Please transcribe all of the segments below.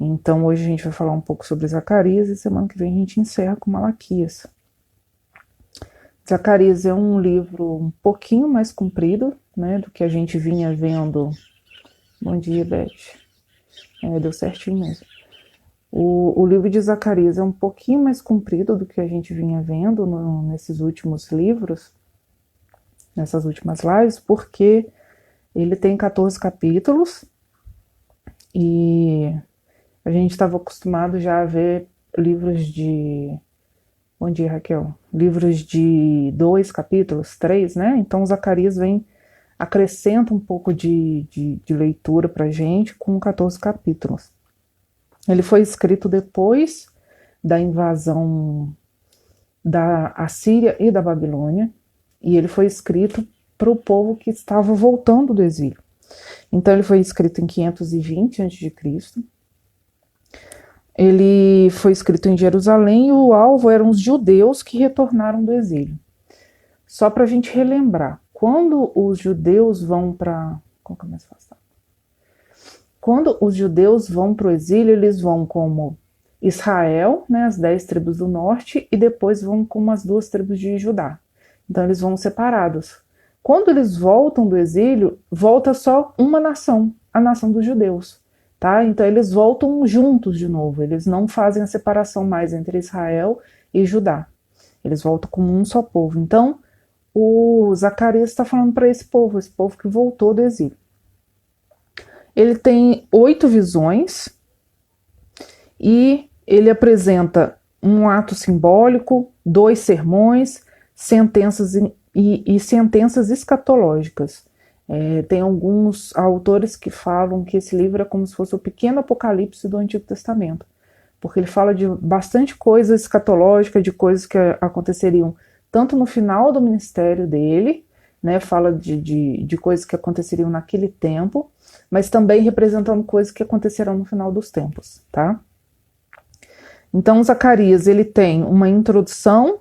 Então hoje a gente vai falar um pouco sobre Zacarias e semana que vem a gente encerra com Malaquias. Zacarias é um livro um pouquinho mais comprido, né, do que a gente vinha vendo. Bom dia, Beth. Deu certinho mesmo. O livro de Zacarias é um pouquinho mais comprido do que a gente vinha vendo nesses últimos livros, nessas últimas lives, porque ele tem 14 capítulos e a gente estava acostumado já a ver livros de... Bom dia, Raquel. Livros de 2 capítulos, 3, né? Então Zacarias acrescenta um pouco de leitura pra gente com 14 capítulos. Ele foi escrito depois da invasão da Assíria e da Babilônia, e ele foi escrito para o povo que estava voltando do exílio. Então ele foi escrito em 520 a.C., ele foi escrito em Jerusalém e o alvo eram os judeus que retornaram do exílio. Só para a gente relembrar, quando os judeus vão para... Qual que é mais fácil? Quando os judeus vão para o exílio, eles vão como Israel, né, as 10 tribos do norte, e depois vão como as 2 tribos de Judá. Então eles vão separados. Quando eles voltam do exílio, volta só uma nação, a nação dos judeus. Tá? Então eles voltam juntos de novo, eles não fazem a separação mais entre Israel e Judá. Eles voltam como um só povo. Então o Zacarias está falando para esse povo que voltou do exílio. Ele tem 8 visões e ele apresenta um ato simbólico, 2 sermões, sentenças e sentenças escatológicas. Tem alguns autores que falam que esse livro é como se fosse o pequeno apocalipse do Antigo Testamento, porque ele fala de bastante coisa escatológica, de coisas que aconteceriam tanto no final do ministério dele, né, fala de coisas que aconteceriam naquele tempo, mas também representando coisas que acontecerão no final dos tempos, tá? Então Zacarias, ele tem uma introdução,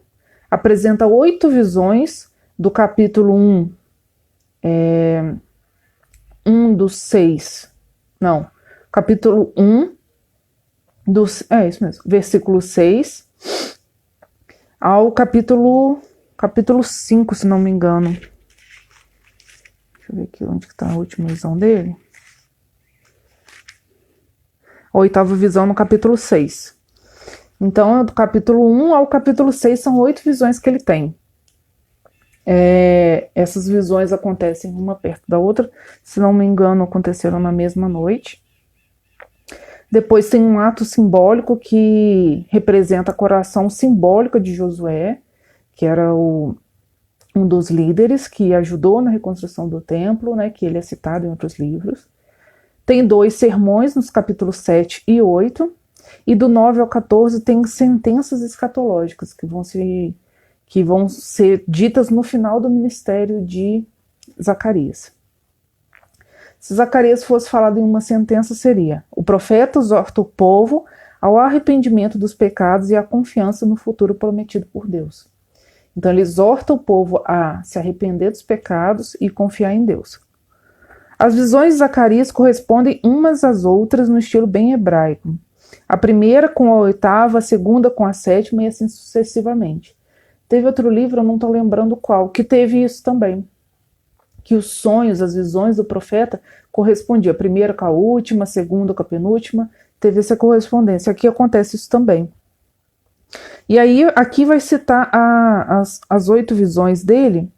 apresenta 8 visões do capítulo 1, 1 dos 6, não, capítulo 1, isso mesmo, versículo 6, ao capítulo 5, se não me engano. Deixa eu ver aqui onde está a última visão dele. A 8ª visão no capítulo 6. Então, do capítulo 1 ao capítulo 6 são 8 visões que ele tem. Essas visões acontecem uma perto da outra, se não me engano, aconteceram na mesma noite. Depois tem um ato simbólico que representa a coroação simbólica de Josué, que era um dos líderes que ajudou na reconstrução do templo, né, que ele é citado em outros livros. Tem 2 sermões nos capítulos 7 e 8, e do 9 ao 14 tem sentenças escatológicas que vão ser ditas no final do ministério de Zacarias. Se Zacarias fosse falado em uma sentença, seria: o profeta exorta o povo ao arrependimento dos pecados e à confiança no futuro prometido por Deus. Então ele exorta o povo a se arrepender dos pecados e confiar em Deus. As visões de Zacarias correspondem umas às outras no estilo bem hebraico. A primeira com a 8ª, a segunda com a 7ª e assim sucessivamente. Teve outro livro, eu não estou lembrando qual, que teve isso também. Que os sonhos, as visões do profeta correspondiam a primeira com a última, a segunda com a penúltima, teve essa correspondência. Aqui acontece isso também. E aí, aqui vai citar as 8 visões dele.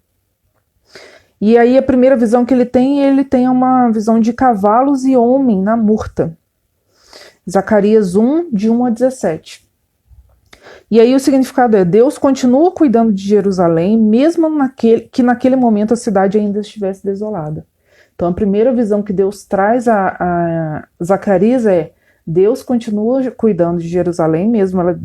E aí, a primeira visão que ele tem uma visão de cavalos e homem na murta. Zacarias 1, de 1 a 17. E aí o significado é: Deus continua cuidando de Jerusalém, mesmo que naquele momento a cidade ainda estivesse desolada. Então a primeira visão que Deus traz a Zacarias é: Deus continua cuidando de Jerusalém, mesmo ela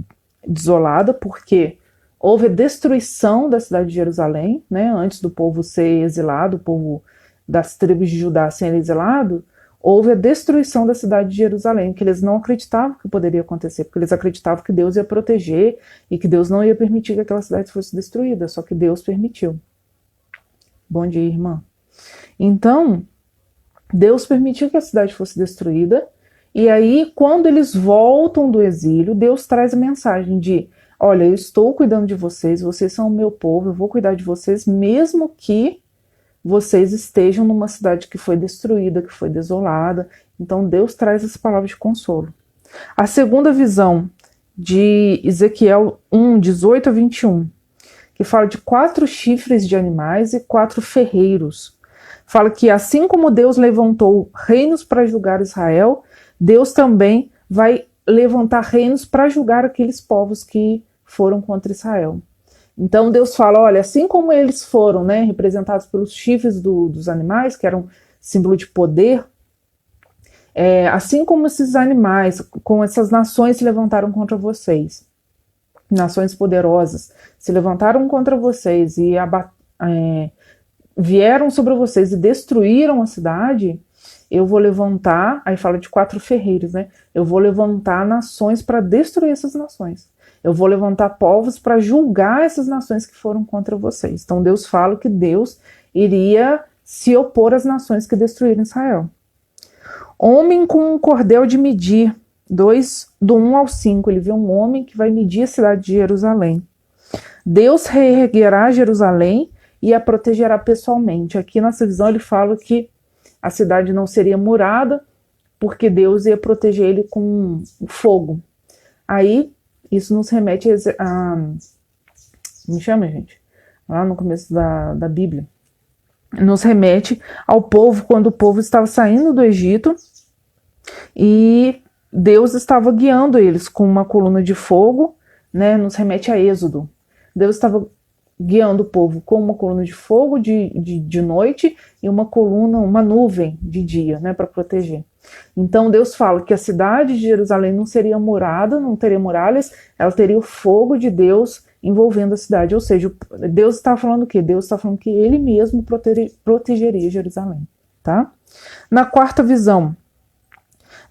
desolada, porque houve a destruição da cidade de Jerusalém, né, antes do povo ser exilado, o povo das tribos de Judá ser exilado, houve a destruição da cidade de Jerusalém, que eles não acreditavam que poderia acontecer, porque eles acreditavam que Deus ia proteger e que Deus não ia permitir que aquela cidade fosse destruída, só que Deus permitiu. Bom dia, irmã. Então, Deus permitiu que a cidade fosse destruída E aí, quando eles voltam do exílio, Deus traz a mensagem de: olha, eu estou cuidando de vocês, vocês são o meu povo, eu vou cuidar de vocês, mesmo que vocês estejam numa cidade que foi destruída, que foi desolada. Então Deus traz essa palavra de consolo. A segunda visão de Ezequiel 1, 18 a 21, que fala de 4 chifres de animais e 4 ferreiros. Fala que assim como Deus levantou reinos para julgar Israel, Deus também vai levantar reinos para julgar aqueles povos que foram contra Israel. Então Deus fala, olha, assim como eles foram, né, representados pelos chifres dos animais, que eram símbolo de poder, assim como esses animais, com essas nações se levantaram contra vocês, nações poderosas, se levantaram contra vocês e vieram sobre vocês e destruíram a cidade, eu vou levantar, aí fala de 4 ferreiros, né? Eu vou levantar nações para destruir essas nações. Eu vou levantar povos para julgar essas nações que foram contra vocês. Então Deus fala que Deus iria se opor às nações que destruíram Israel. Homem com um cordel de medir, 2, do 1 ao 5, ele vê um homem que vai medir a cidade de Jerusalém. Deus reerguerá Jerusalém e a protegerá pessoalmente. Aqui nessa visão ele fala que a cidade não seria murada, porque Deus ia proteger ele com fogo. Aí, isso nos remete a me chama, gente? Lá no começo da Bíblia. Nos remete ao povo, quando o povo estava saindo do Egito, e Deus estava guiando eles com uma coluna de fogo, né? Nos remete a Êxodo. Deus estava guiando o povo com uma coluna de fogo de noite e uma coluna, uma nuvem de dia, né, para proteger. Então Deus fala que a cidade de Jerusalém não seria murada, não teria muralhas, ela teria o fogo de Deus envolvendo a cidade. Ou seja, Deus está falando o quê? Deus está falando que ele mesmo protegeria Jerusalém. Tá? Na quarta visão,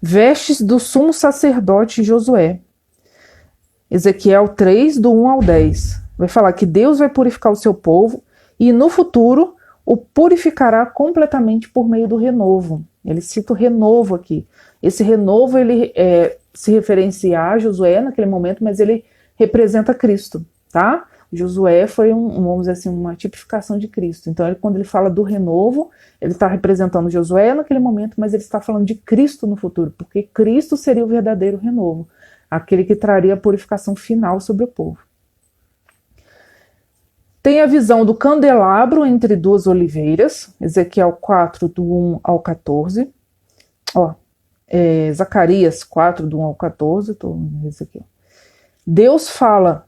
vestes do sumo sacerdote Josué. Ezequiel 3, do 1 ao 10. Vai falar que Deus vai purificar o seu povo e no futuro o purificará completamente por meio do renovo. Ele cita o renovo aqui. Esse renovo ele se referencia a Josué naquele momento, mas ele representa Cristo, tá? Josué foi vamos dizer assim, uma tipificação de Cristo. Então quando ele fala do renovo, ele está representando Josué naquele momento, mas ele está falando de Cristo no futuro, porque Cristo seria o verdadeiro renovo, aquele que traria a purificação final sobre o povo. Tem a visão do candelabro entre 2 oliveiras, Ezequiel 4, do 1 ao 14. Zacarias 4, do 1 ao 14. Ezequiel. Deus fala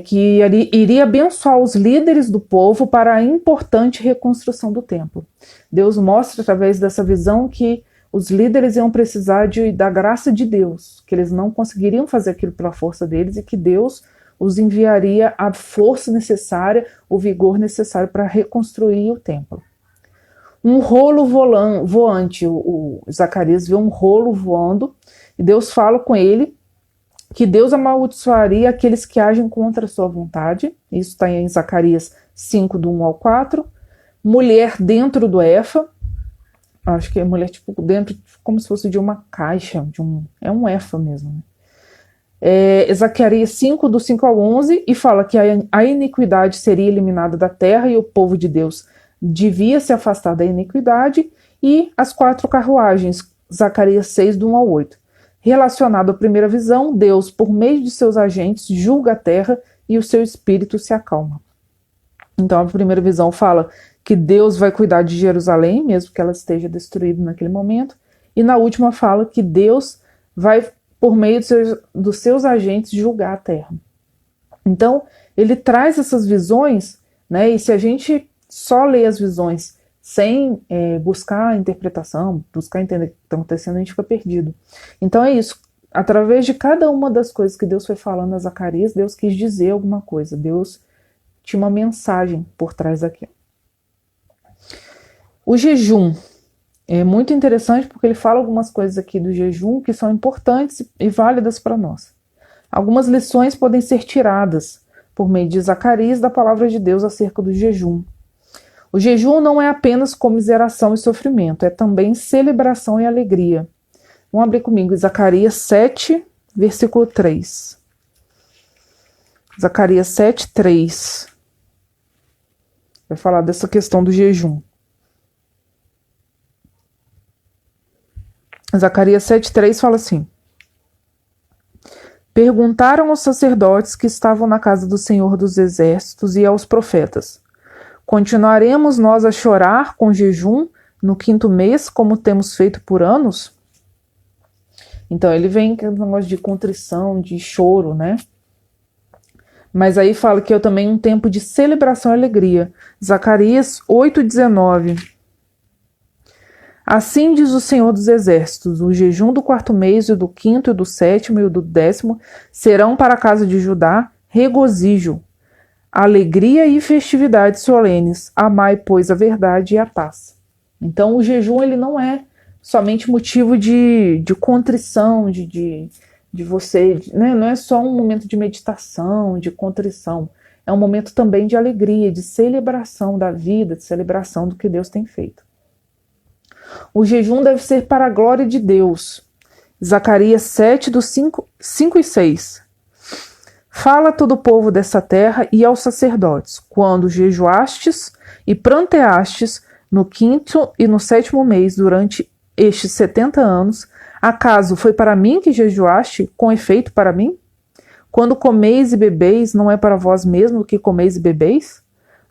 que iria abençoar os líderes do povo para a importante reconstrução do templo. Deus mostra através dessa visão que os líderes iam precisar da graça de Deus, que eles não conseguiriam fazer aquilo pela força deles e que Deus os enviaria a força necessária, o vigor necessário para reconstruir o templo. Um rolo voante, o Zacarias vê um rolo voando, e Deus fala com ele que Deus amaldiçoaria aqueles que agem contra a sua vontade. Isso está em Zacarias 5, do 1 ao 4. Mulher dentro do efa, acho que é mulher tipo dentro, como se fosse de uma caixa, é um efa mesmo, né? Zacarias 5, do 5 ao 11, e fala que a iniquidade seria eliminada da terra e o povo de Deus devia se afastar da iniquidade, e as 4 carruagens, Zacarias 6, do 1 ao 8. Relacionado à primeira visão, Deus, por meio de seus agentes, julga a terra e o seu espírito se acalma. Então a primeira visão fala que Deus vai cuidar de Jerusalém, mesmo que ela esteja destruída naquele momento, e na última fala que Deus vai, por meio dos seus agentes, julgar a terra. Então, ele traz essas visões, né? E se a gente só lê as visões sem buscar a interpretação, buscar entender o que está acontecendo, a gente fica perdido. Então é isso. Através de cada uma das coisas que Deus foi falando a Zacarias, Deus quis dizer alguma coisa. Deus tinha uma mensagem por trás daquilo. O jejum. É muito interessante porque ele fala algumas coisas aqui do jejum que são importantes e válidas para nós. Algumas lições podem ser tiradas por meio de Zacarias da palavra de Deus acerca do jejum. O jejum não é apenas comiseração e sofrimento, é também celebração e alegria. Vamos abrir comigo, Zacarias 7, versículo 3. Zacarias 7, 3. Vai falar dessa questão do jejum. Zacarias 7, 3 fala assim: perguntaram aos sacerdotes que estavam na casa do Senhor dos Exércitos e aos profetas: continuaremos nós a chorar com jejum no 5º mês, como temos feito por anos? Então ele vem com um negócio de contrição, de choro, né? Mas aí fala que é também um tempo de celebração e alegria. Zacarias 8,19. Assim diz o Senhor dos Exércitos: o jejum do 4º mês, e do 5º, e do 7º, e do 10º serão para a casa de Judá regozijo, alegria e festividades solenes. Amai, pois, a verdade e a paz. Então o jejum ele não é somente motivo de contrição, de você, né? Não é só um momento de meditação, de contrição. É um momento também de alegria, de celebração da vida, de celebração do que Deus tem feito. O jejum deve ser para a glória de Deus. Zacarias 7, dos 5 e 6. Fala a todo o povo dessa terra e aos sacerdotes: quando jejuastes e pranteastes no 5º e no 7º mês durante estes 70 anos, acaso foi para mim que jejuaste, com efeito para mim? Quando comeis e bebeis, não é para vós mesmo que comeis e bebeis?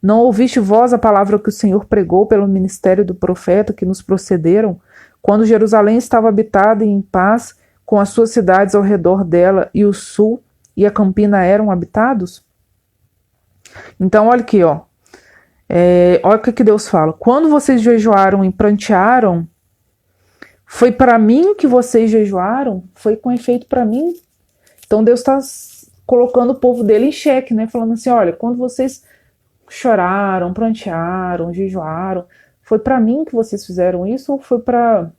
Não ouviste vós a palavra que o Senhor pregou pelo ministério do profeta que nos procederam, quando Jerusalém estava habitada e em paz, com as suas cidades ao redor dela, e o sul e a campina eram habitados? Então, olha aqui, ó. Olha o que Deus fala. Quando vocês jejuaram e prantearam, foi para mim que vocês jejuaram? Foi com efeito para mim? Então Deus está colocando o povo dele em xeque, né? Falando assim, olha, quando vocês choraram, prantearam, jejuaram, foi para mim que vocês fizeram isso ou foi para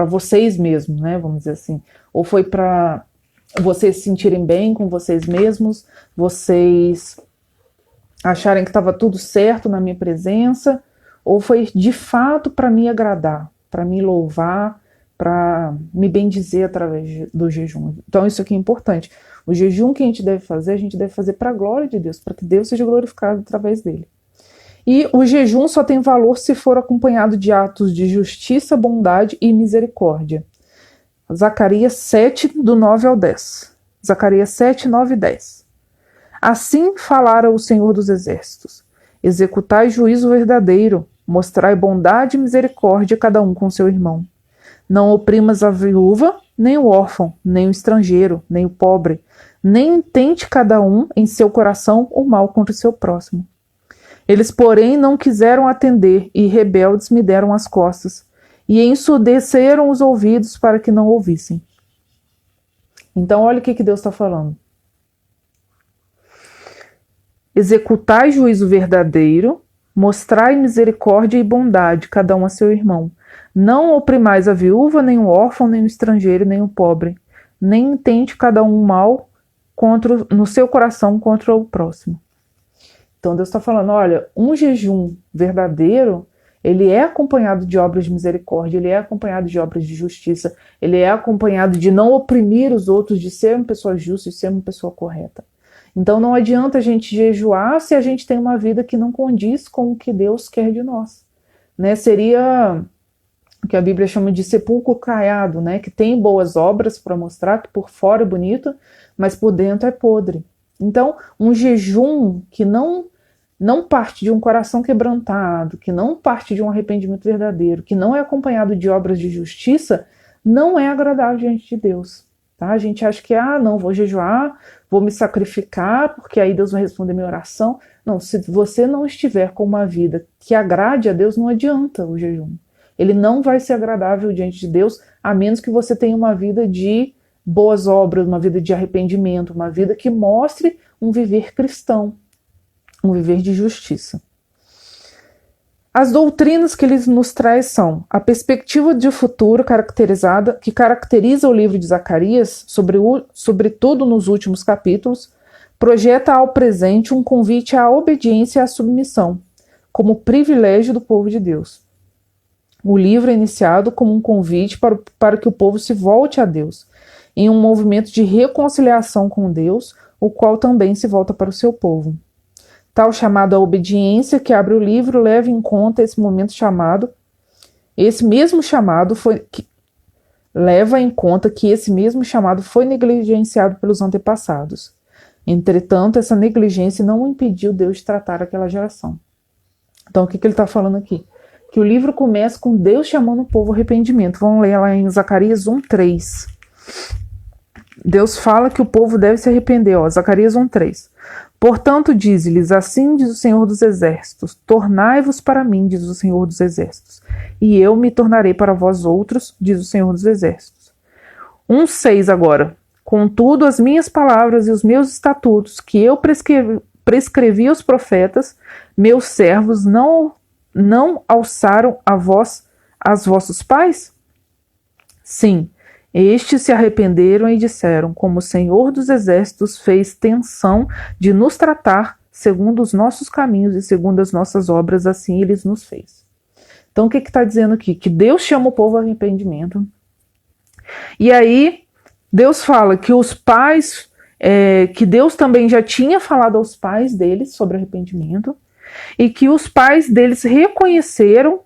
vocês mesmos, né? Vamos dizer assim. Ou foi para vocês se sentirem bem com vocês mesmos, vocês acharem que estava tudo certo na minha presença, ou foi de fato para me agradar, para me louvar, para me bendizer através do jejum. Então isso aqui é importante. O jejum que a gente deve fazer para a glória de Deus, para que Deus seja glorificado através dele. E o jejum só tem valor se for acompanhado de atos de justiça, bondade e misericórdia. Zacarias 7, do 9 ao 10. Zacarias 7, 9 e 10. Assim falara o Senhor dos Exércitos: executai juízo verdadeiro, mostrai bondade e misericórdia cada um com seu irmão. Não oprimas a viúva, nem o órfão, nem o estrangeiro, nem o pobre, nem intente cada um em seu coração o mal contra o seu próximo. Eles, porém, não quiseram atender, e rebeldes me deram as costas, e ensurdeceram os ouvidos para que não ouvissem. Então, olha o que Deus está falando. Executai juízo verdadeiro, mostrai misericórdia e bondade, cada um a seu irmão. Não oprimais a viúva, nem o órfão, nem o estrangeiro, nem o pobre, nem intente cada um mal no seu coração contra o próximo. Então Deus está falando, olha, um jejum verdadeiro, ele é acompanhado de obras de misericórdia, ele é acompanhado de obras de justiça, ele é acompanhado de não oprimir os outros, de ser uma pessoa justa, de ser uma pessoa correta. Então não adianta a gente jejuar se a gente tem uma vida que não condiz com o que Deus quer de nós. Né? Seria o que a Bíblia chama de sepulcro caiado, né? Que tem boas obras para mostrar que por fora é bonito, mas por dentro é podre. Então, um jejum que não parte de um coração quebrantado, que não parte de um arrependimento verdadeiro, que não é acompanhado de obras de justiça, não é agradável diante de Deus. Tá? A gente acha que, não, vou jejuar, vou me sacrificar, porque aí Deus vai responder minha oração. Não, se você não estiver com uma vida que agrade a Deus, não adianta o jejum. Ele não vai ser agradável diante de Deus, a menos que você tenha uma vida de boas obras, uma vida de arrependimento, uma vida que mostre um viver cristão, um viver de justiça. As doutrinas que ele nos traz são a perspectiva de futuro que caracteriza o livro de Zacarias, sobretudo nos últimos capítulos, projeta ao presente um convite à obediência e à submissão, como privilégio do povo de Deus. O livro é iniciado como um convite para que o povo se volte a Deus, em um movimento de reconciliação com Deus, o qual também se volta para o seu povo. Tal chamado à obediência que abre o livro leva em conta esse momento chamado, leva em conta que esse mesmo chamado foi negligenciado pelos antepassados. Entretanto, essa negligência não impediu Deus de tratar aquela geração. Então, o que ele está falando aqui? Que o livro começa com Deus chamando o povo ao arrependimento. Vamos ler lá em Zacarias 1:3. Deus fala que o povo deve se arrepender. Zacarias 1:3. Portanto, diz-lhes, assim diz o Senhor dos Exércitos, tornai-vos para mim, diz o Senhor dos Exércitos, e eu me tornarei para vós outros, diz o Senhor dos Exércitos. 1:6 agora. Contudo, as minhas palavras e os meus estatutos, que eu prescrevi aos profetas, meus servos, não alçaram as vossos pais? Sim, estes se arrependeram e disseram, como o Senhor dos Exércitos fez tensão de nos tratar segundo os nossos caminhos e segundo as nossas obras, assim ele nos fez. Então o que está dizendo aqui? Que Deus chama o povo ao arrependimento. E aí Deus fala que os pais, que Deus também já tinha falado aos pais deles sobre arrependimento, e que os pais deles reconheceram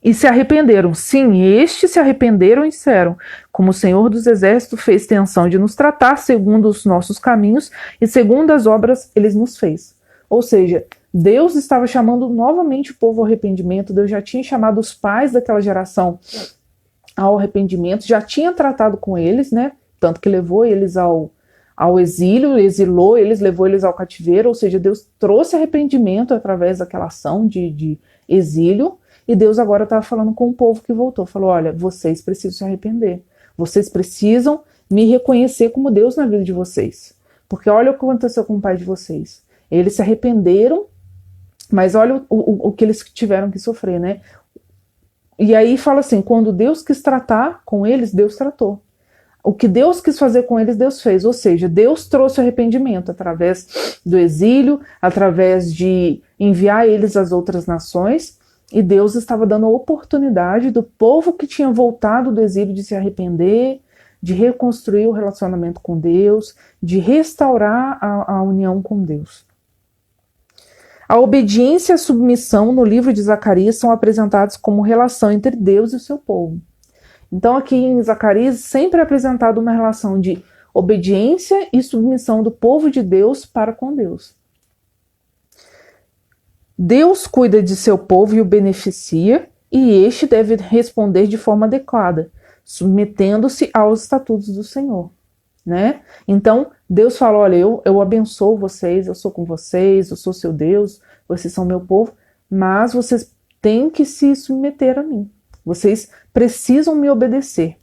e se arrependeram. Sim, estes se arrependeram e disseram, como o Senhor dos Exércitos fez tensão de nos tratar segundo os nossos caminhos e segundo as obras ele nos fez. Ou seja, Deus estava chamando novamente o povo ao arrependimento. Deus já tinha chamado os pais daquela geração ao arrependimento, já tinha tratado com eles, né? Tanto que levou eles ao exílio, exilou eles, levou eles ao cativeiro, ou seja, Deus trouxe arrependimento através daquela ação de exílio, e Deus agora estava falando com o povo que voltou, falou, olha, vocês precisam se arrepender, vocês precisam me reconhecer como Deus na vida de vocês, porque olha o que aconteceu com o pai de vocês, eles se arrependeram, mas olha o que eles tiveram que sofrer, né? E aí fala assim, quando Deus quis tratar com eles, Deus tratou. O que Deus quis fazer com eles, Deus fez. Ou seja, Deus trouxe arrependimento através do exílio, através de enviar eles às outras nações. E Deus estava dando a oportunidade do povo que tinha voltado do exílio de se arrepender, de reconstruir o relacionamento com Deus, de restaurar a união com Deus. A obediência e a submissão no livro de Zacarias são apresentados como relação entre Deus e o seu povo. Então aqui em Zacarias sempre é apresentada uma relação de obediência e submissão do povo de Deus para com Deus. Deus cuida de seu povo e o beneficia, e este deve responder de forma adequada, submetendo-se aos estatutos do Senhor. Né? Então Deus fala, olha, eu abençoo vocês, eu sou com vocês, eu sou seu Deus, vocês são meu povo, mas vocês têm que se submeter a mim. Vocês precisam me obedecer.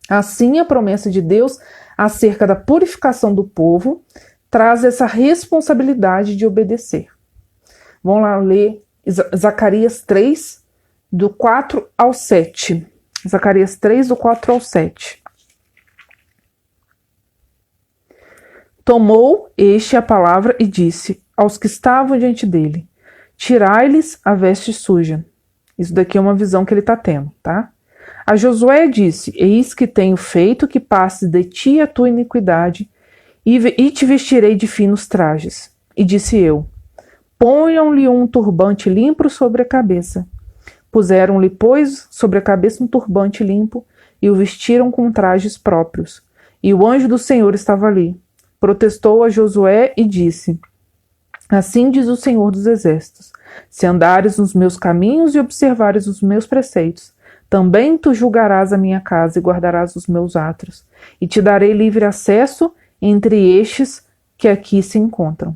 Assim, a promessa de Deus acerca da purificação do povo traz essa responsabilidade de obedecer. Vamos lá ler Zacarias 3, do 4 ao 7. Zacarias 3, do 4 ao 7. Tomou este a palavra e disse aos que estavam diante dele, tirai-lhes a veste suja. Isso daqui é uma visão que ele está tendo, tá? A Josué disse, eis que tenho feito que passe de ti a tua iniquidade e te vestirei de finos trajes. E disse eu, ponham-lhe um turbante limpo sobre a cabeça. Puseram-lhe, pois, sobre a cabeça um turbante limpo e o vestiram com trajes próprios. E o anjo do Senhor estava ali. Protestou a Josué e disse, assim diz o Senhor dos Exércitos, se andares nos meus caminhos e observares os meus preceitos, também tu julgarás a minha casa e guardarás os meus átrios, e te darei livre acesso entre estes que aqui se encontram.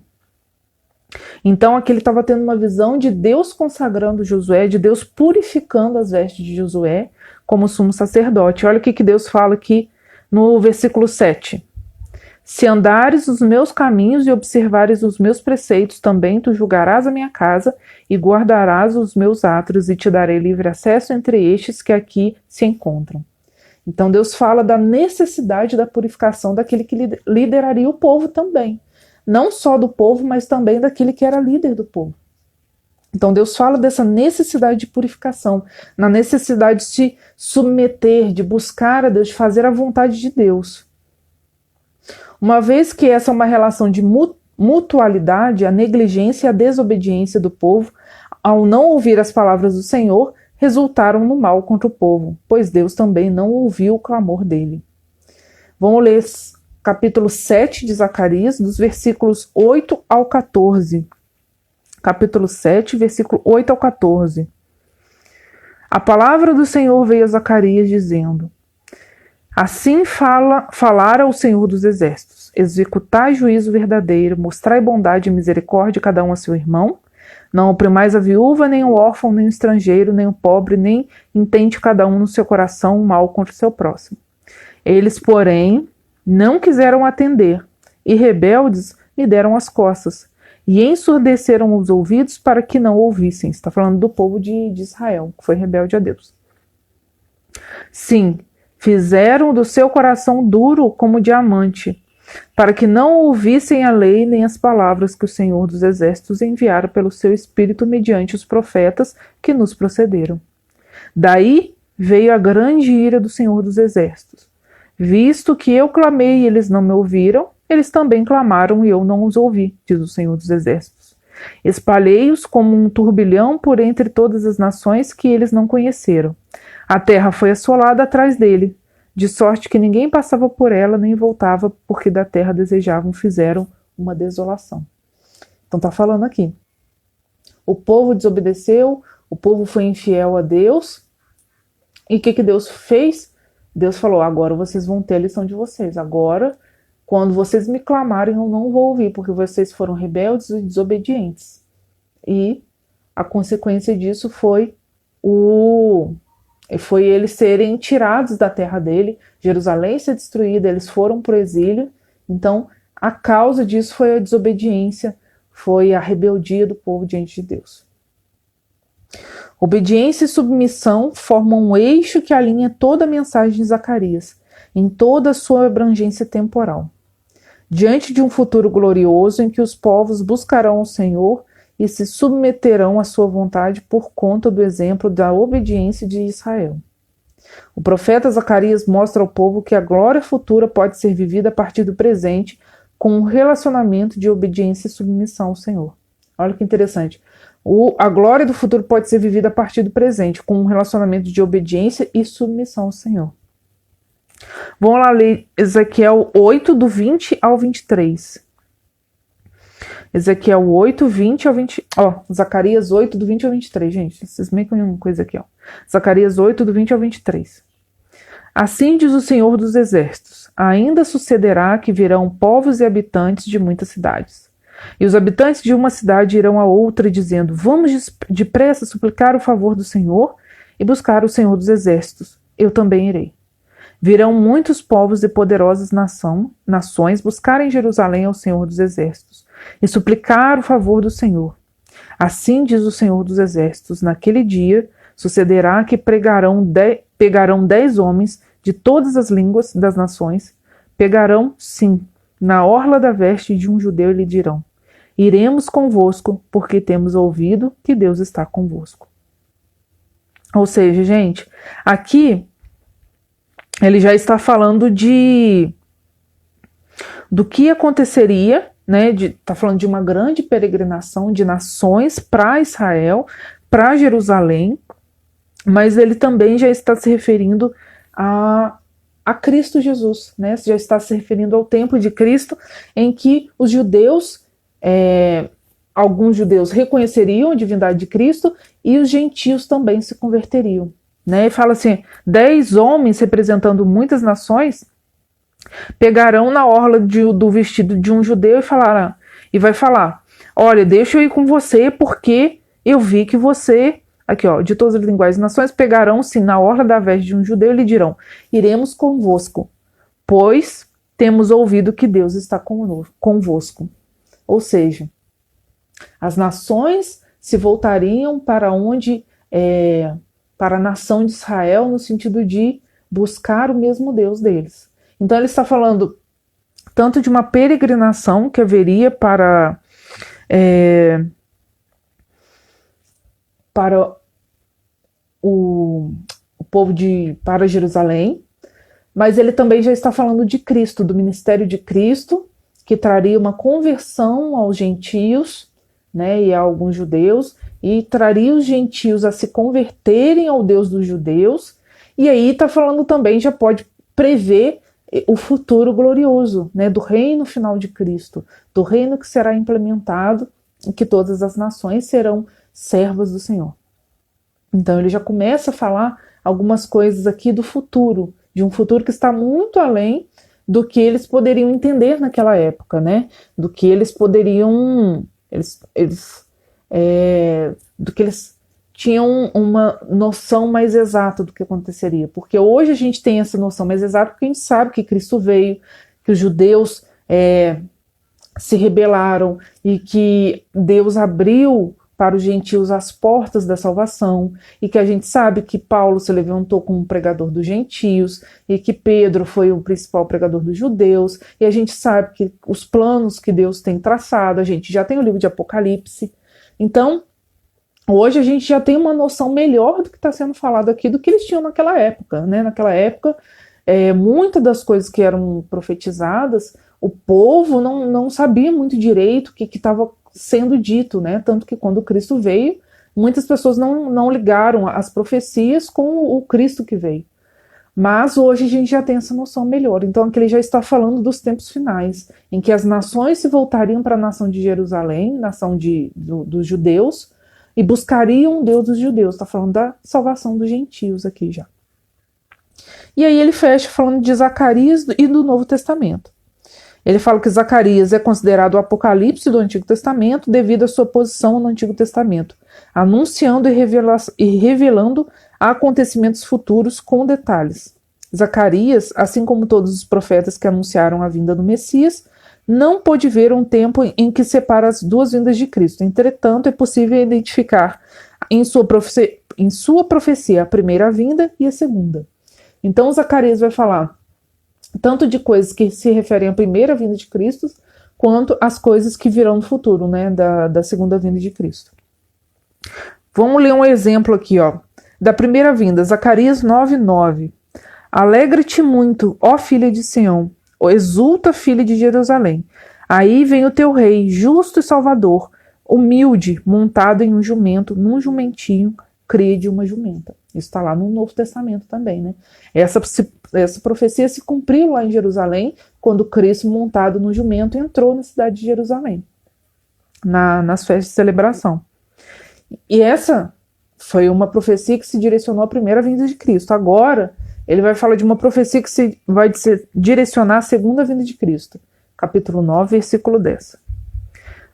Então aqui ele estava tendo uma visão de Deus consagrando Josué, de Deus purificando as vestes de Josué como sumo sacerdote. Olha o que Deus fala aqui no versículo 7. Se andares nos meus caminhos e observares os meus preceitos, também tu julgarás a minha casa e guardarás os meus átrios e te darei livre acesso entre estes que aqui se encontram. Então Deus fala da necessidade da purificação daquele que lideraria o povo também. Não só do povo, mas também daquele que era líder do povo. Então Deus fala dessa necessidade de purificação, na necessidade de se submeter, de buscar a Deus, de fazer a vontade de Deus. Uma vez que essa é uma relação de mutualidade, a negligência e a desobediência do povo, ao não ouvir as palavras do Senhor, resultaram no mal contra o povo, pois Deus também não ouviu o clamor dele. Vamos ler capítulo 7 de Zacarias, dos versículos 8 ao 14. Capítulo 7, versículo 8 ao 14. A palavra do Senhor veio a Zacarias dizendo: Assim falara o Senhor dos Exércitos: executai juízo verdadeiro, mostrai bondade e misericórdia cada um a seu irmão, não oprimais a viúva, nem o órfão, nem o estrangeiro, nem o pobre, nem intente cada um no seu coração o mal contra o seu próximo. Eles, porém, não quiseram atender, e rebeldes me deram as costas, e ensurdeceram os ouvidos para que não ouvissem. Está falando do povo de Israel, que foi rebelde a Deus. Sim, fizeram do seu coração duro como diamante, para que não ouvissem a lei nem as palavras que o Senhor dos Exércitos enviara pelo seu Espírito mediante os profetas que nos procederam. Daí veio a grande ira do Senhor dos Exércitos. Visto que eu clamei e eles não me ouviram, eles também clamaram e eu não os ouvi, diz o Senhor dos Exércitos. Espalhei-os como um turbilhão por entre todas as nações que eles não conheceram. A terra foi assolada atrás dele, de sorte que ninguém passava por ela nem voltava, porque da terra desejavam, fizeram uma desolação. Então está falando aqui. O povo desobedeceu, o povo foi infiel a Deus. E o que Deus fez? Deus falou: agora vocês vão ter a lição de vocês. Agora, quando vocês me clamarem, eu não vou ouvir, porque vocês foram rebeldes e desobedientes. E a consequência disso foi eles serem tirados da terra dele, Jerusalém ser destruída, eles foram para o exílio. Então, a causa disso foi a desobediência, foi a rebeldia do povo diante de Deus. Obediência e submissão formam um eixo que alinha toda a mensagem de Zacarias, em toda a sua abrangência temporal. Diante de um futuro glorioso em que os povos buscarão o Senhor e se submeterão à sua vontade por conta do exemplo da obediência de Israel. O profeta Zacarias mostra ao povo que a glória futura pode ser vivida a partir do presente com um relacionamento de obediência e submissão ao Senhor. Olha que interessante. A glória do futuro pode ser vivida a partir do presente com um relacionamento de obediência e submissão ao Senhor. Vamos lá ler Ezequiel 8, do 20 ao 23. Ezequiel 8, 20 ao 20... Zacarias 8, do 20 ao 23, gente. Vocês meio que uma coisa aqui, Zacarias 8, do 20 ao 23. Assim diz o Senhor dos Exércitos: ainda sucederá que virão povos e habitantes de muitas cidades. E os habitantes de uma cidade irão a outra, dizendo: vamos depressa suplicar o favor do Senhor e buscar o Senhor dos Exércitos. Eu também irei. Virão muitos povos e poderosas nações buscar em Jerusalém ao Senhor dos Exércitos e suplicar o favor do Senhor. Assim diz o Senhor dos Exércitos: naquele dia sucederá que pegarão 10 homens de todas as línguas das nações, pegarão, sim, na orla da veste de um judeu e lhe dirão: iremos convosco, porque temos ouvido que Deus está convosco. Ou seja, gente, aqui ele já está falando do que aconteceria, né? Está falando de uma grande peregrinação de nações para Israel, para Jerusalém, mas ele também já está se referindo a Cristo Jesus, né? Já está se referindo ao tempo de Cristo, em que os judeus, alguns judeus reconheceriam a divindade de Cristo e os gentios também se converteriam. Né? E fala assim: 10 homens representando muitas nações pegarão na orla do vestido de um judeu e vai falar: olha, deixa eu ir com você porque eu vi que você, aqui de todas as linguagens e nações, pegarão sim na orla da veste de um judeu e lhe dirão: iremos convosco, pois temos ouvido que Deus está convosco. Ou seja, as nações se voltariam para para a nação de Israel, no sentido de buscar o mesmo Deus deles. Então ele está falando tanto de uma peregrinação que haveria para para o povo para Jerusalém, mas ele também já está falando de Cristo, do ministério de Cristo, que traria uma conversão aos gentios, né, e a alguns judeus, e traria os gentios a se converterem ao Deus dos judeus, e aí está falando também, já pode prever o futuro glorioso, né, do reino final de Cristo, do reino que será implementado, e que todas as nações serão servas do Senhor. Então ele já começa a falar algumas coisas aqui do futuro, de um futuro que está muito além do que eles poderiam entender naquela época, né? Do que eles poderiam, do que eles tinham uma noção mais exata do que aconteceria. Porque hoje a gente tem essa noção mais exata porque a gente sabe que Cristo veio, que os judeus se rebelaram e que Deus abriu para os gentios as portas da salvação, e que a gente sabe que Paulo se levantou como pregador dos gentios, e que Pedro foi o principal pregador dos judeus, e a gente sabe que os planos que Deus tem traçado, a gente já tem o livro de Apocalipse. Então, hoje a gente já tem uma noção melhor do que está sendo falado aqui, do que eles tinham naquela época, né? Naquela época, muitas das coisas que eram profetizadas, o povo não sabia muito direito o que estava sendo dito, né? Tanto que quando Cristo veio, muitas pessoas não ligaram as profecias com o Cristo que veio. Mas hoje a gente já tem essa noção melhor. Então aqui ele já está falando dos tempos finais, em que as nações se voltariam para a nação de Jerusalém, nação dos judeus, e buscariam o Deus dos judeus. Está falando da salvação dos gentios aqui já. E aí ele fecha falando de Zacarias e do Novo Testamento. Ele fala que Zacarias é considerado o Apocalipse do Antigo Testamento devido à sua posição no Antigo Testamento, anunciando e revelando acontecimentos futuros com detalhes. Zacarias, assim como todos os profetas que anunciaram a vinda do Messias, não pôde ver um tempo em que separa as duas vindas de Cristo. Entretanto, é possível identificar em sua profecia a primeira vinda e a segunda. Então, Zacarias vai falar tanto de coisas que se referem à primeira vinda de Cristo, quanto às coisas que virão no futuro, né, da segunda vinda de Cristo. Vamos ler um exemplo aqui, ó, da primeira vinda, Zacarias 9:9. Alegra-te muito, ó filha de Sião, exulta, filha de Jerusalém. Aí vem o teu rei, justo e salvador, humilde, montado em um jumento, num jumentinho, cria de uma jumenta. Isso está lá no Novo Testamento também, né? Essa profecia se cumpriu lá em Jerusalém, quando Cristo, montado no jumento, entrou na cidade de Jerusalém, nas festas de celebração. E essa foi uma profecia que se direcionou à primeira vinda de Cristo. Agora, ele vai falar de uma profecia que vai direcionar à segunda vinda de Cristo. Capítulo 9, versículo 10.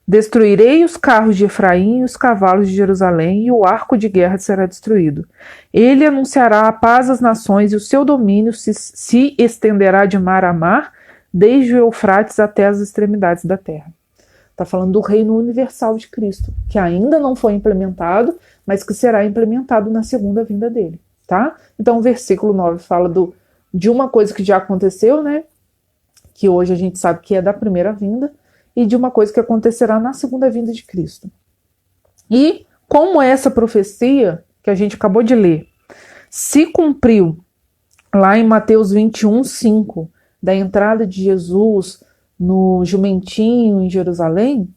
Destruirei os carros de Efraim e os cavalos de Jerusalém, e o arco de guerra será destruído. Ele anunciará a paz às nações, e o seu domínio se estenderá de mar a mar, desde o Eufrates até as extremidades da terra. Está falando do reino universal de Cristo, que ainda não foi implementado, mas que será implementado na segunda vinda dele. Tá? Então o versículo 9 fala de uma coisa que já aconteceu, né? Que hoje a gente sabe que é da primeira vinda, e de uma coisa que acontecerá na segunda vinda de Cristo. E como essa profecia que a gente acabou de ler se cumpriu lá em Mateus 21:5, da entrada de Jesus no jumentinho em Jerusalém,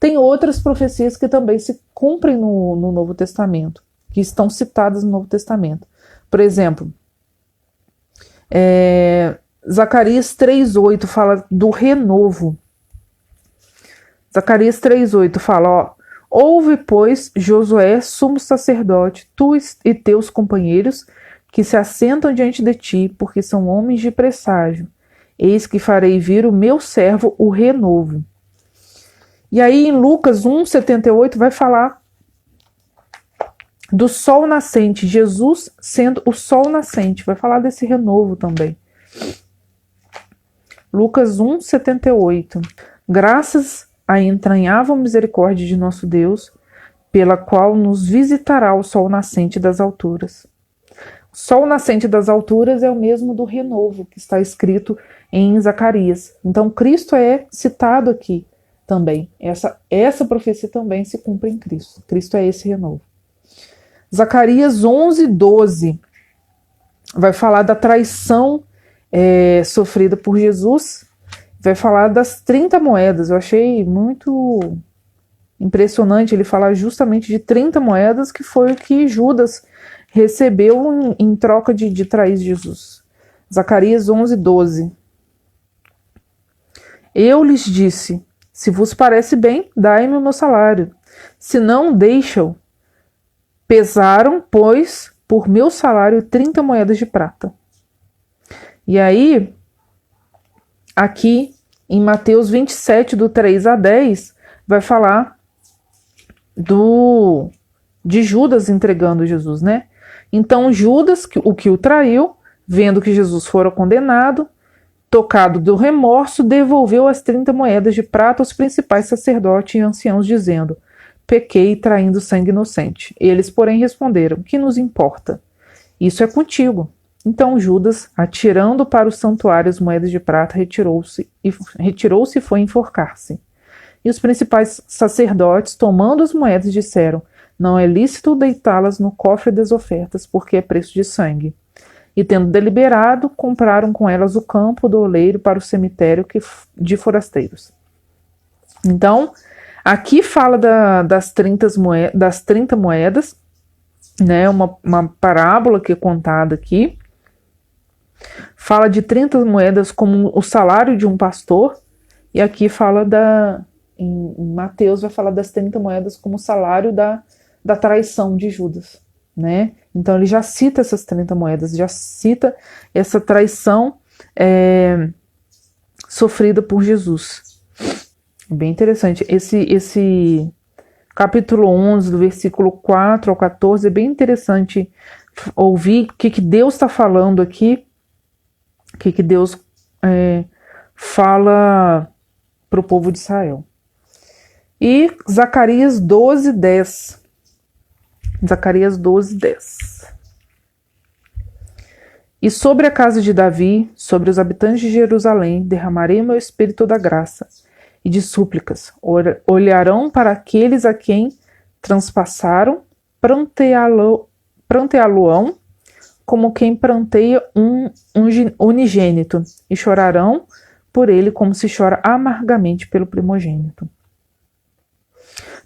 tem outras profecias que também se cumprem no Novo Testamento, que estão citadas no Novo Testamento. Por exemplo, Zacarias 3:8 fala do renovo. Zacarias 3:8 fala, ó, ouve, pois, Josué, sumo sacerdote, tu e teus companheiros, que se assentam diante de ti, porque são homens de presságio. Eis que farei vir o meu servo, o renovo. E aí em Lucas 1:78 vai falar do sol nascente, Jesus sendo o sol nascente, vai falar desse renovo também. Lucas 1:78. Graças a entranhável misericórdia de nosso Deus, pela qual nos visitará o sol nascente das alturas. O sol nascente das alturas é o mesmo do renovo que está escrito em Zacarias. Então Cristo é citado aqui também. Essa profecia também se cumpre em Cristo. Cristo é esse renovo. Zacarias 11:12 vai falar da traição sofrida por Jesus, vai falar das 30 moedas. Eu achei muito impressionante ele falar justamente de 30 moedas, que foi o que Judas recebeu em troca de trair Jesus. Zacarias 11:12. Eu lhes disse, se vos parece bem, dai-me o meu salário. Se não, deixa-o. Pesaram, pois, por meu salário 30 moedas de prata. E aí, aqui em Mateus 27, do 3 a 10, vai falar de Judas entregando Jesus, né? Então Judas, o que o traiu, vendo que Jesus fora condenado, tocado do remorso, devolveu as 30 moedas de prata aos principais sacerdotes e anciãos, dizendo, pequei traindo sangue inocente. Eles, porém, responderam, que nos importa? Isso é contigo. Então Judas, atirando para o santuário as moedas de prata, retirou-se e foi enforcar-se. E os principais sacerdotes, tomando as moedas, disseram, não é lícito deitá-las no cofre das ofertas, porque é preço de sangue. E tendo deliberado, compraram com elas o campo do oleiro para o cemitério de forasteiros. Então, aqui fala das 30 moedas, né? Uma parábola que é contada aqui. Fala de 30 moedas como o salário de um pastor, e aqui fala em Mateus vai falar das 30 moedas como o salário da traição de Judas, né? Então ele já cita essas 30 moedas, já cita essa traição sofrida por Jesus. Bem interessante. Esse capítulo 11, do versículo 4 ao 14, é bem interessante ouvir o que Deus está falando aqui, o que Deus fala para o povo de Israel. E Zacarias 12:10. Zacarias 12:10. E sobre a casa de Davi, sobre os habitantes de Jerusalém, derramarei o meu espírito da graça e de súplicas. Olharão para aqueles a quem transpassaram, pranteá-lo-ão como quem pranteia um unigênito, e chorarão por ele como se chora amargamente pelo primogênito.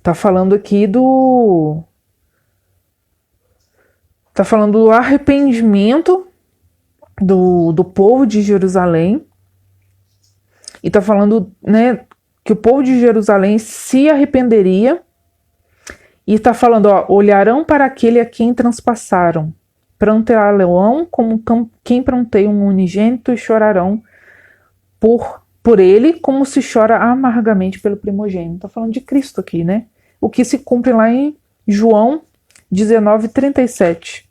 Tá falando aqui Tá falando do arrependimento do povo de Jerusalém. E tá falando, né, que o povo de Jerusalém se arrependeria. E tá falando, olharão para aquele a quem transpassaram. Pranteá-lo-ão como quem pranteia um unigênito, e chorarão por ele como se chora amargamente pelo primogênito. Tá falando de Cristo aqui, né? O que se cumpre lá em João 19:37.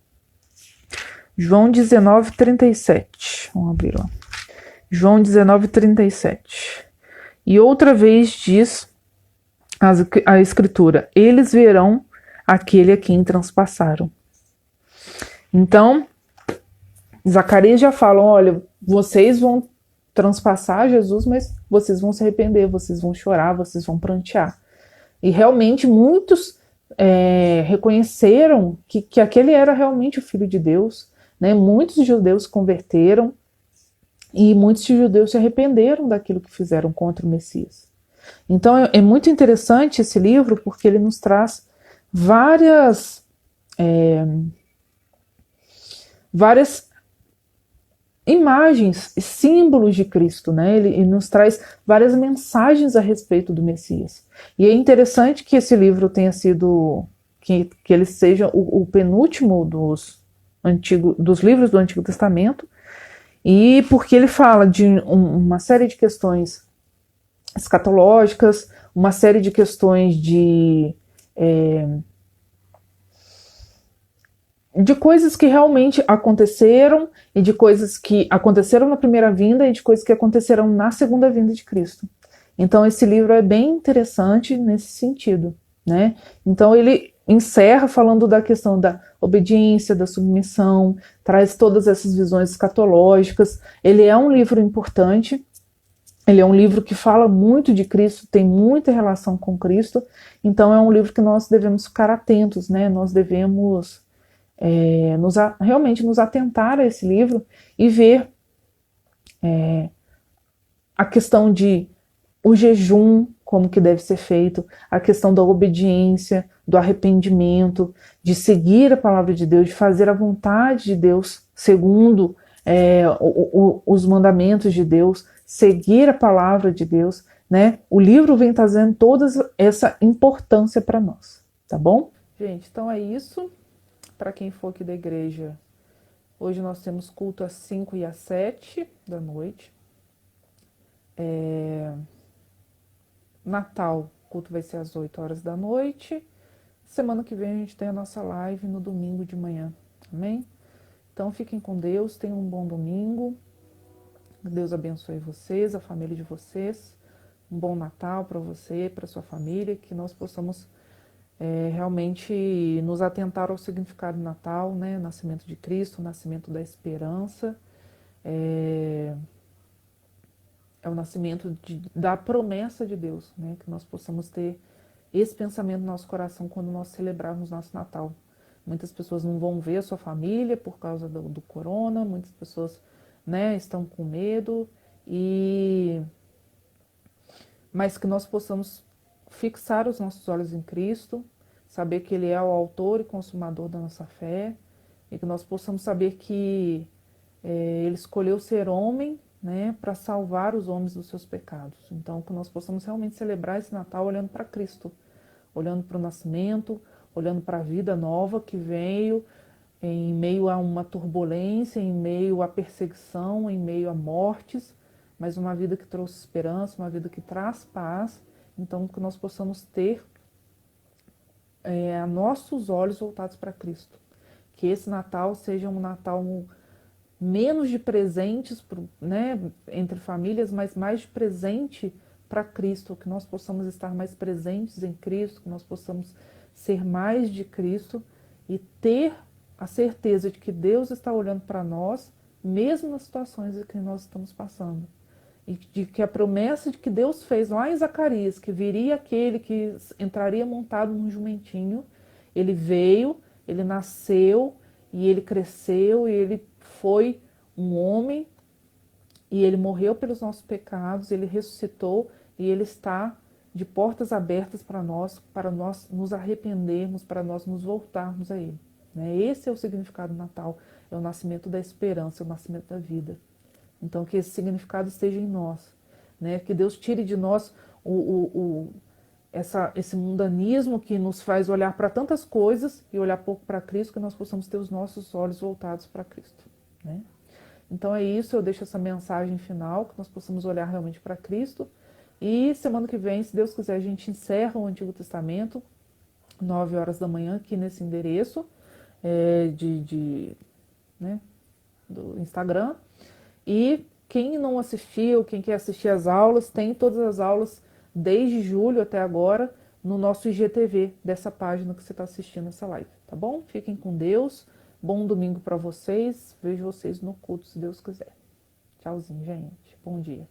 João 19:37. Vamos abrir lá. João 19:37. E outra vez diz a Escritura, eles verão aquele a quem transpassaram. Então, Zacarias já fala, olha, vocês vão transpassar Jesus, mas vocês vão se arrepender, vocês vão chorar, vocês vão prantear. E realmente muitos reconheceram que aquele era realmente o Filho de Deus, né? Muitos judeus se converteram e muitos judeus se arrependeram daquilo que fizeram contra o Messias. Então é muito interessante esse livro, porque ele nos traz várias imagens, símbolos de Cristo, né? Ele nos traz várias mensagens a respeito do Messias. E é interessante que esse livro tenha sido, que ele seja o penúltimo dos livros do Antigo Testamento, e porque ele fala de uma série de questões escatológicas, uma série de questões de coisas que realmente aconteceram, e de coisas que aconteceram na primeira vinda e de coisas que acontecerão na segunda vinda de Cristo. Então esse livro é bem interessante nesse sentido, né? Então ele encerra falando da questão da obediência, da submissão, traz todas essas visões escatológicas. Ele é um livro importante, ele é um livro que fala muito de Cristo, tem muita relação com Cristo, então é um livro que nós devemos ficar atentos, né? Nós devemos realmente nos atentar a esse livro e ver a questão de o jejum, como que deve ser feito, a questão da obediência, do arrependimento, de seguir a palavra de Deus, de fazer a vontade de Deus, segundo os mandamentos de Deus, seguir a palavra de Deus, né? O livro vem trazendo toda essa importância para nós, tá bom? Gente, então é isso. Para quem for aqui da igreja, hoje nós temos culto às 5 e às 7 da noite. Natal, o culto vai ser às 8 horas da noite. Semana que vem a gente tem a nossa live no domingo de manhã, amém? Então fiquem com Deus, tenham um bom domingo. Deus abençoe vocês, a família de vocês. Um bom Natal para você, para sua família, que nós possamos realmente nos atentar ao significado do Natal, né? O nascimento de Cristo, o nascimento da esperança. É o nascimento da promessa de Deus, né? Que nós possamos ter esse pensamento no nosso coração quando nós celebrarmos nosso Natal. Muitas pessoas não vão ver a sua família por causa do corona, muitas pessoas, né, estão com medo, mas que nós possamos fixar os nossos olhos em Cristo, saber que Ele é o autor e consumador da nossa fé, e que nós possamos saber que Ele escolheu ser homem, né, para salvar os homens dos seus pecados. Então, que nós possamos realmente celebrar esse Natal olhando para Cristo, olhando para o nascimento, olhando para a vida nova que veio em meio a uma turbulência, em meio à perseguição, em meio a mortes, mas uma vida que trouxe esperança, uma vida que traz paz. Então, que nós possamos ter nossos olhos voltados para Cristo. Que esse Natal seja um Natal menos de presentes, né, entre famílias, mas mais de presente para Cristo, que nós possamos estar mais presentes em Cristo, que nós possamos ser mais de Cristo e ter a certeza de que Deus está olhando para nós, mesmo nas situações em que nós estamos passando. E de que a promessa de que Deus fez lá em Zacarias, que viria aquele que entraria montado num jumentinho, ele veio, ele nasceu, e ele cresceu, e ele foi um homem, e ele morreu pelos nossos pecados, ele ressuscitou, e ele está de portas abertas para nós nos arrependermos, para nós nos voltarmos a ele. Né? Esse é o significado do Natal, é o nascimento da esperança, é o nascimento da vida. Então, que esse significado esteja em nós, né? Que Deus tire de nós esse mundanismo que nos faz olhar para tantas coisas e olhar pouco para Cristo, que nós possamos ter os nossos olhos voltados para Cristo, né? Então é isso, eu deixo essa mensagem final, que nós possamos olhar realmente para Cristo. E semana que vem, se Deus quiser, a gente encerra o Antigo Testamento, 9 horas da manhã, aqui nesse endereço né, do Instagram. E quem não assistiu, quem quer assistir as aulas, tem todas as aulas desde julho até agora no nosso IGTV, dessa página que você está assistindo essa live, tá bom? Fiquem com Deus, bom domingo para vocês, vejo vocês no culto, se Deus quiser. Tchauzinho, gente, bom dia.